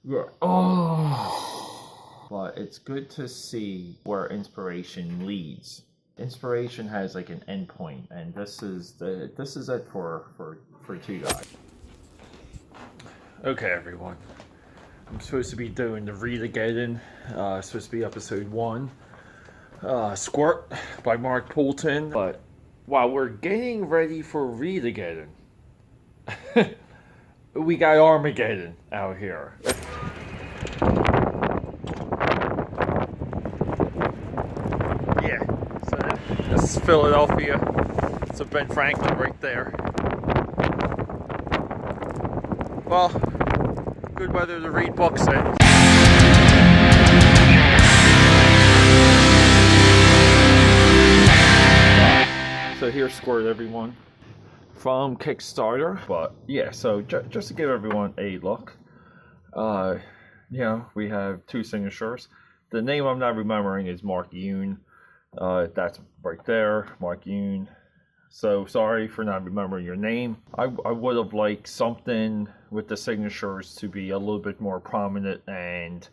Yeah. Oh. But it's good to see where inspiration leads. Inspiration has like an endpoint, and this is it for two guys. Okay, everyone. I'm supposed to be doing the ReadAGEDDON. Supposed to be episode 1. Squirt by Mark Poulton. But while we're getting ready for ReadAGEDDON, we got Armageddon out here. Yeah, so this is Philadelphia. So Ben Franklin right there. Well, good weather to read books in. So here's Squirt, everyone, from Kickstarter. But yeah, so just to give everyone a look, we have 2 signatures. The name I'm not remembering is Mark Yoon. That's right there, Mark Yoon. So sorry for not remembering your name. I would have liked something with the signatures to be a little bit more prominent and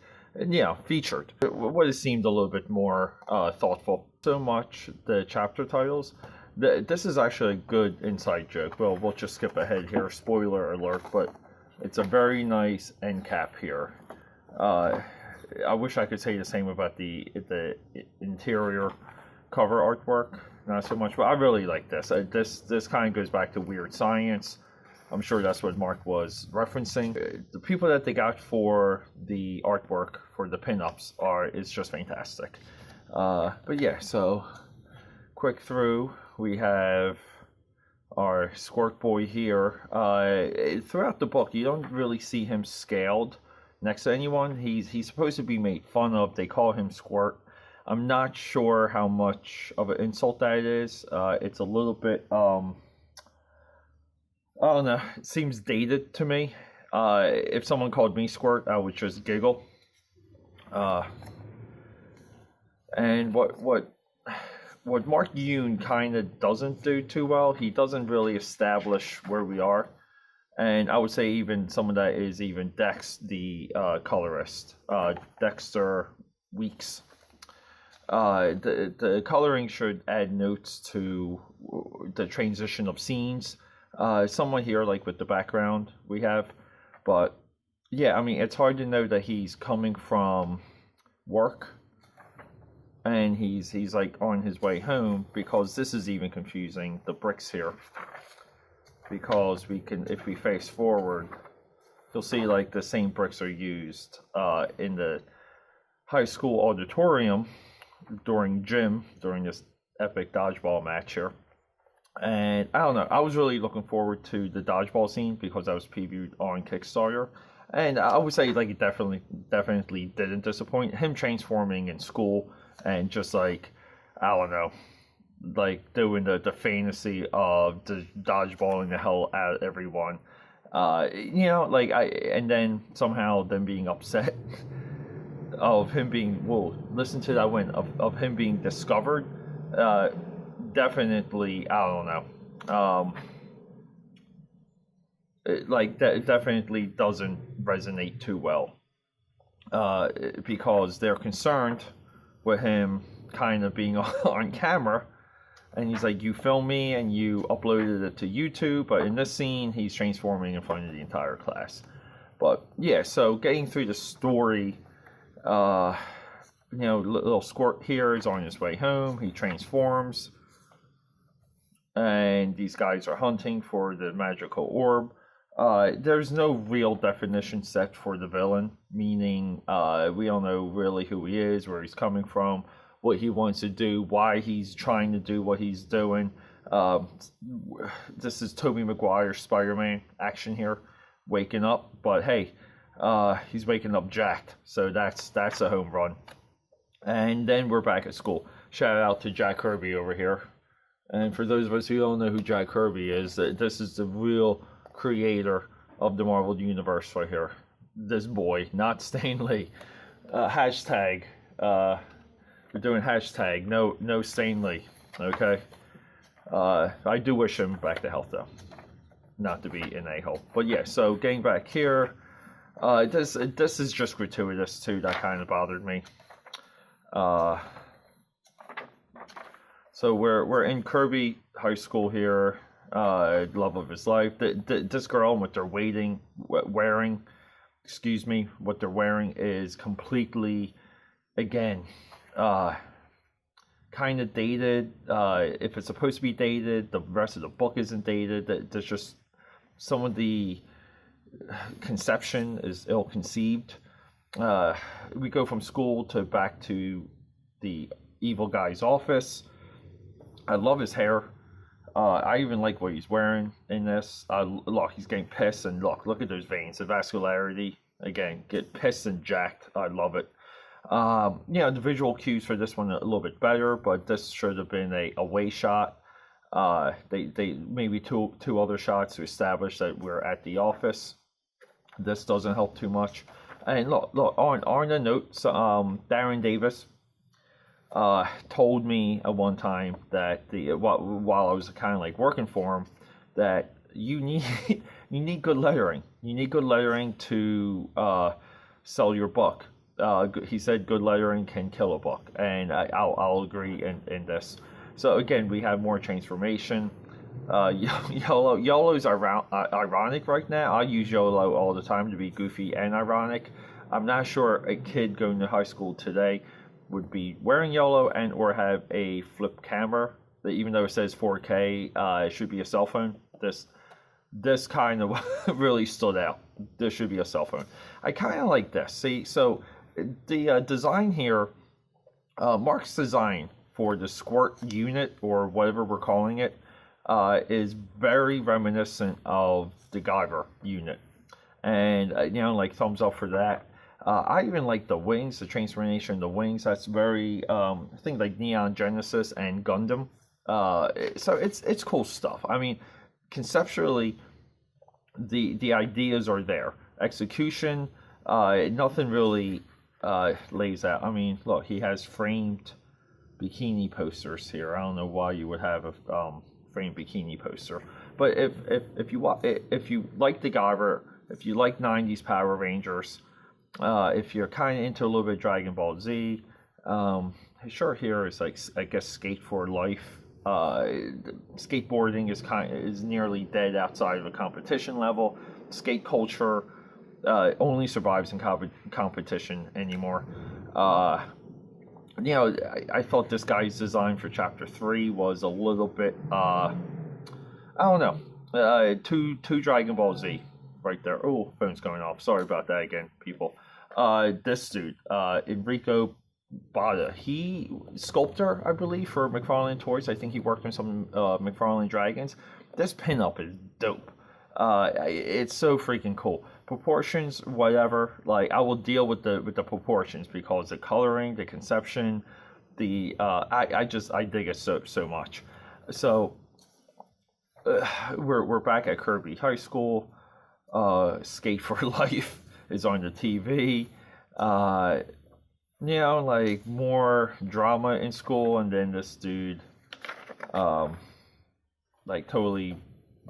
featured. It would have seemed a little bit more thoughtful. So much the chapter titles. This is actually a good inside joke. Well, we'll just skip ahead here. Spoiler alert, but it's a very nice end cap here. I wish I could say the same about the interior cover artwork. Not so much, but I really like this. This kind of goes back to Weird Science. I'm sure that's what Mark was referencing. The people that they got for the artwork for the pinups is just fantastic. But yeah, so quick through. We have our Squirt boy here. Throughout the book, you don't really see him scaled next to anyone. He's supposed to be made fun of. They call him Squirt. I'm not sure how much of an insult that is. It's a little bit, I don't know, it seems dated to me. If someone called me Squirt, I would just giggle. And what Mark Yoon kind of doesn't do too well, he doesn't really establish where we are. And I would say even some of that is even Dex, the colorist, Dexter Weeks. The coloring should add notes to the transition of scenes. Somewhat here, like with the background we have. But yeah, I mean, it's hard to know that he's coming from work and he's like on his way home, because this is even confusing, the bricks here, because we can, if we face forward, you'll see like the same bricks are used in the high school auditorium during this epic dodgeball match here. And I don't know, I was really looking forward to the dodgeball scene because I was previewed on Kickstarter, and I would say like it definitely didn't disappoint. Him transforming in school and just like, I don't know, like doing the fantasy of the dodgeballing the hell out of everyone, and then somehow them being upset of him being, well, listen to that win, of him being discovered. Definitely, I don't know, that definitely doesn't resonate too well, because they're concerned with him kind of being on camera, and he's like, you film me and you uploaded it to YouTube, but in this scene he's transforming in front of the entire class. But yeah, so getting through the story, little Squirt here is on his way home. He transforms, and these guys are hunting for the magical orb. There's no real definition set for the villain, meaning we don't know really who he is, where he's coming from, what he wants to do, why he's trying to do what he's doing. This is Tobey Maguire's Spider-Man action here, waking up, but hey, he's waking up jacked, so that's a home run. And then we're back at school. Shout out to Jack Kirby over here. And for those of us who don't know who Jack Kirby is, this is the real creator of the Marvel Universe right here. This boy, not Stanley. Hashtag. We're doing hashtag no Stanley. Okay. I do wish him back to health though. Not to be an a-hole. But yeah, so getting back here, This is just gratuitous too. That kind of bothered me. So we're in Kirby High School here. Love of his life. This girl, what they're wearing, excuse me, what they're wearing is completely, again, kind of dated. If it's supposed to be dated, the rest of the book isn't dated. There's just some of the conception is ill-conceived. We go from school to back to the evil guy's office. I love his hair. I even like what he's wearing in this. Look, he's getting pissed, and look at those veins, the vascularity. Again, get pissed and jacked. I love it. Yeah, the visual cues for this one are a little bit better, but this should have been a away shot. They maybe two other shots to establish that we're at the office. This doesn't help too much. And look on the notes, Darren Davis told me at one time that while I was kind of like working for him, that you need good lettering. You need good lettering to sell your book. He said good lettering can kill a book, and I'll agree in this. So again, we have more transformation. YOLO's ironic right now. I use YOLO all the time to be goofy and ironic. I'm not sure a kid going to high school today would be wearing YOLO and or have a flip camera. That even though it says 4K, it should be a cell phone. This kind of really stood out. This should be a cell phone. I kind of like this. See, so the design here, Mark's design for the Squirt unit, or whatever we're calling it, is very reminiscent of the Guyver unit. And, like thumbs up for that. I even like the wings, the transformation of the wings. That's very, I think like Neon Genesis and Gundam. So it's cool stuff. I mean, conceptually, the ideas are there. Execution, nothing really lays out. I mean, look, he has framed bikini posters here. I don't know why you would have a framed bikini poster, but if you like the Guyver, if you like 90s Power Rangers, if you're kind of into a little bit of Dragon Ball Z, his shirt here is like, I guess, skate for life. Skateboarding is nearly dead outside of a competition level. Skate culture only survives in competition anymore. I thought this guy's design for Chapter 3 was a little bit, I don't know, too Dragon Ball Z right there. Oh, phone's going off. Sorry about that again, people. This dude, Enrico Bada, he sculptor, I believe, for McFarlane Toys. I think he worked on some McFarlane Dragons. This pinup is dope. It's so freaking cool. Proportions, whatever. Like, I will deal with the proportions because the coloring, the conception, I dig it so much. So we're back at Kirby High School. Skate for Life is on the TV. Like more drama in school, and then this dude like totally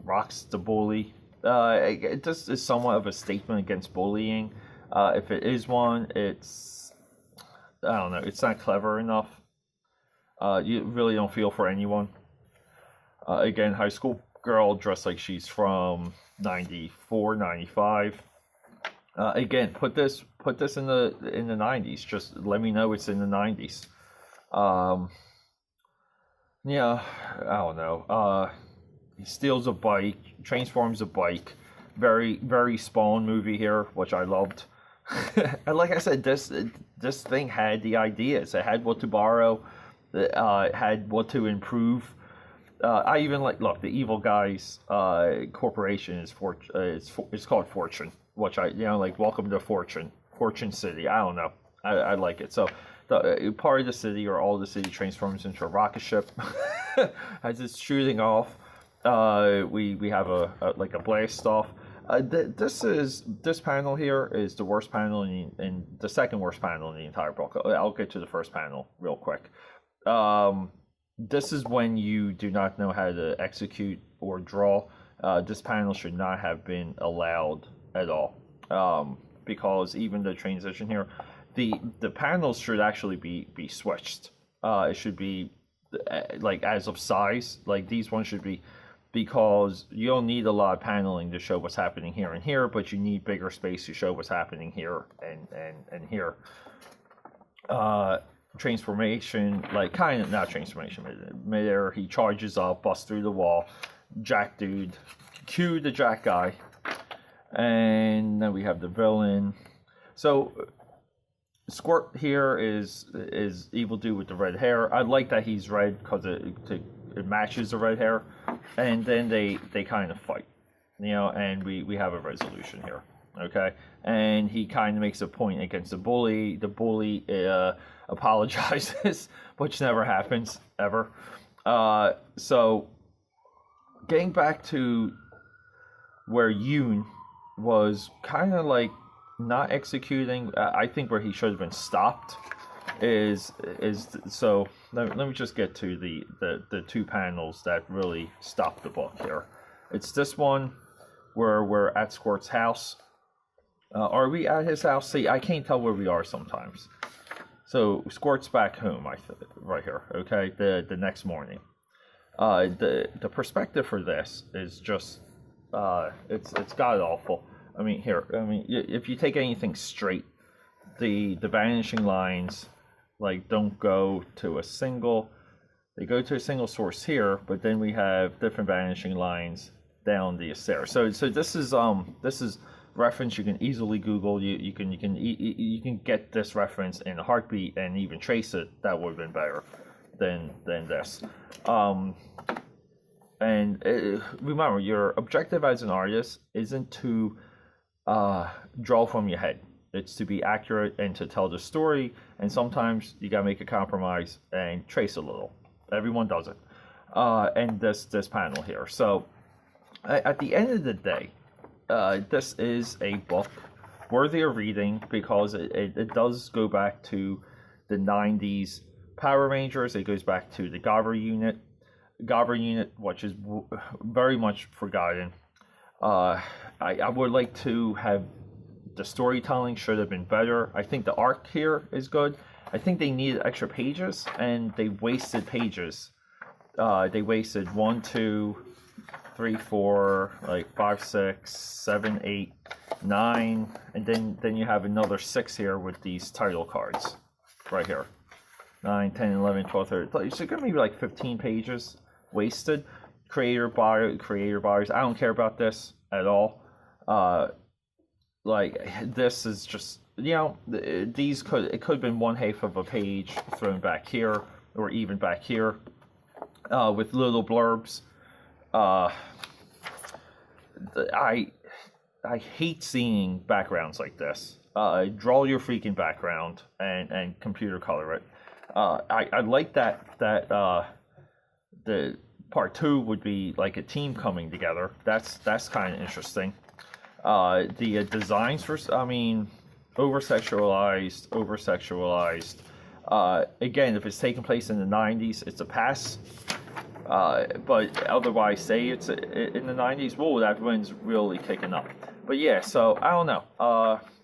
rocks the bully. It just is somewhat of a statement against bullying. If it is one, it's, I don't know, it's not clever enough. You really don't feel for anyone. Again, high school girl dressed like she's from 94, 95. Again, put this in the 90s. Just let me know it's in the 90s. I don't know. He steals a bike, transforms a bike. Very, very Spawn movie here, which I loved. And like I said, this thing had the ideas. It had what to borrow. It had what to improve. I even look, the evil guy's corporation is it's called Fortune, which welcome to Fortune City. I don't know. I like it. So the part of the city, or all the city, transforms into a rocket ship. As it's shooting off, we have a blast off. This panel here is the worst panel in the second worst panel in the entire book. I'll get to the first panel real quick. This is when you do not know how to execute or draw. This panel should not have been allowed at all. because even the transition here, the panels should actually be switched. It should be like as of size, like these ones should be, because you don't need a lot of paneling to show what's happening here and here, but you need bigger space to show what's happening here and here. Transformation, like kind of not transformation, midair, he charges up, busts through the wall, Jack dude, cue the Jack guy, and then we have the villain. So Squirt here is evil dude with the red hair. I like that he's red because it matches the red hair, and then they kind of fight, you know, and we have a resolution here. Okay, and he kind of makes a point against the bully. The bully apologizes, which never happens ever. So getting back to where Yoon was kind of like not executing, I think where he should have been stopped is so let me just get to the two panels that really stop the book here. It's this one where we're at Squirt's house. Are we at his house? See, I can't tell where we are sometimes. So Squirt's back home, right here. Okay, the next morning. The perspective for this is just it's god awful. I mean, if you take anything straight, the vanishing lines like don't go to a single. They go to a single source here, but then we have different vanishing lines down the stairs. So this is reference you can easily Google. You can get this reference in a heartbeat and even trace it. That would have been better than this. Remember, your objective as an artist isn't to draw from your head. It's to be accurate and to tell the story. And sometimes you gotta make a compromise and trace a little. Everyone does it. And this panel here. So at the end of the day, this is a book worthy of reading because it does go back to the 90s Power Rangers. It goes back to the Gobber unit, which is very much forgotten. I would like to have the storytelling should have been better. I think the arc here is good. I think they needed extra pages and they wasted pages. They wasted 1, 2, 3, 4, like 5, 6, 7, 8, 9, and then you have another 6 here with these title cards right here. 9, 10, 11, 12, 13. So it's gonna be like 15 pages wasted. Creator buyers. I don't care about this at all. Like this is just, you know, it could have been 1/2 of a page thrown back here or even back here with little blurbs. I hate seeing backgrounds like this. Draw your freaking background and computer color it. I like that the part 2 would be like a team coming together. That's kind of interesting. The designs for, over sexualized. Again, if it's taking place in the 90s, it's a pass. But otherwise, say it's in the 90s, whoa, that one's really kicking up. But yeah, so I don't know.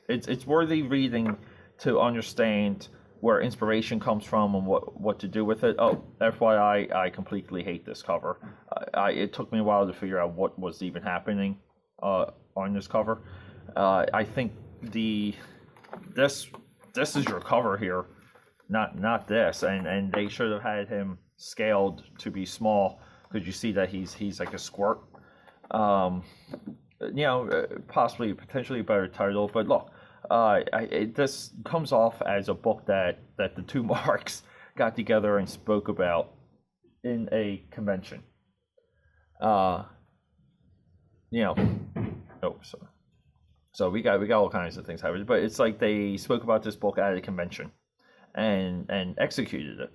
It's worthy reading to understand where inspiration comes from and what to do with it. Oh, FYI, I completely hate this cover. It took me a while to figure out what was even happening on this cover. I think this is your cover here, not this, and they should have had him scaled to be small because you see that he's like a squirt. Possibly potentially a better title, but look, this comes off as a book that the two Marks got together and spoke about in a convention. So we got all kinds of things happening, but it's like they spoke about this book at a convention and executed it.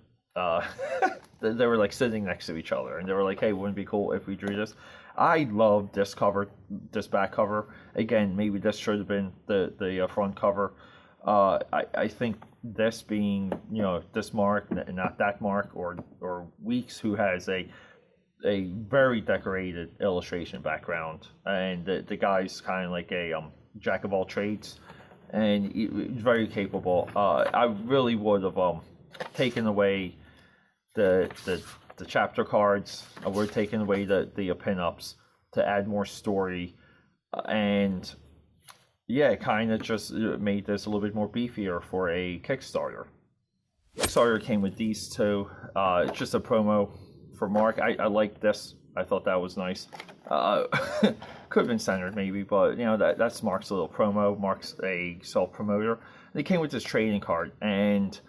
They were like sitting next to each other and they were like, hey, wouldn't it be cool if we drew this? I love this cover, this back cover. Again, maybe this should have been the front cover. I think this being, this Mark and not that Mark, or Weeks, who has a very decorated illustration background, and the guy's kind of like a jack of all trades. and he's very capable. I really would have taken away the chapter cards. I would have taken away the pinups to add more story, and yeah, kind of just made this a little bit more beefier for a Kickstarter. Kickstarter came with these two. It's just a promo for Mark. I like this. I thought that was nice. Could have been centered maybe, but you know, that's Mark's little promo. Mark's a self-promoter. They came with this trading card, and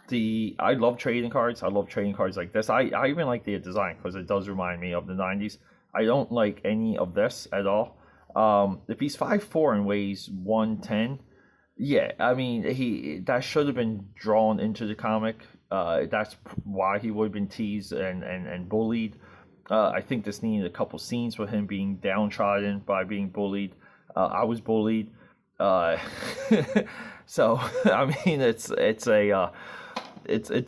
I love trading cards. I love trading cards like this. I even like the design because it does remind me of the 90s. I don't like any of this at all. If he's 5'4" and weighs 110, yeah, I mean, that should have been drawn into the comic. That's why he would have been teased and bullied. I think this needed a couple scenes with him being downtrodden by being bullied. I was bullied. So I mean, it's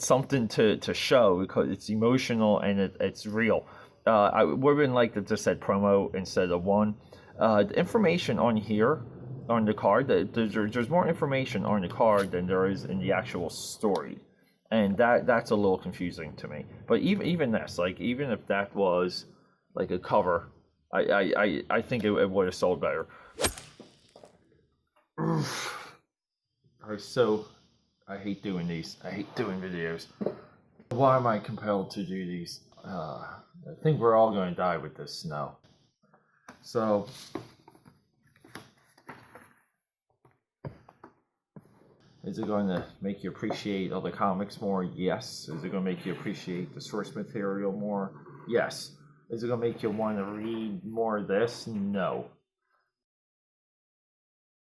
something to show because it's emotional and it's real. I would have been like if just said promo instead of one. The information on here, on the card, there's more information on the card than there is in the actual story, and that's a little confusing to me. But even this, like, even if that was like a cover, I think it would have sold better. I hate doing these. I hate doing videos. Why am I compelled to do these? I think we're all going to die with this snow. So, is it going to make you appreciate other comics more? Yes. Is it going to make you appreciate the source material more? Yes. Is it going to make you want to read more of this? No.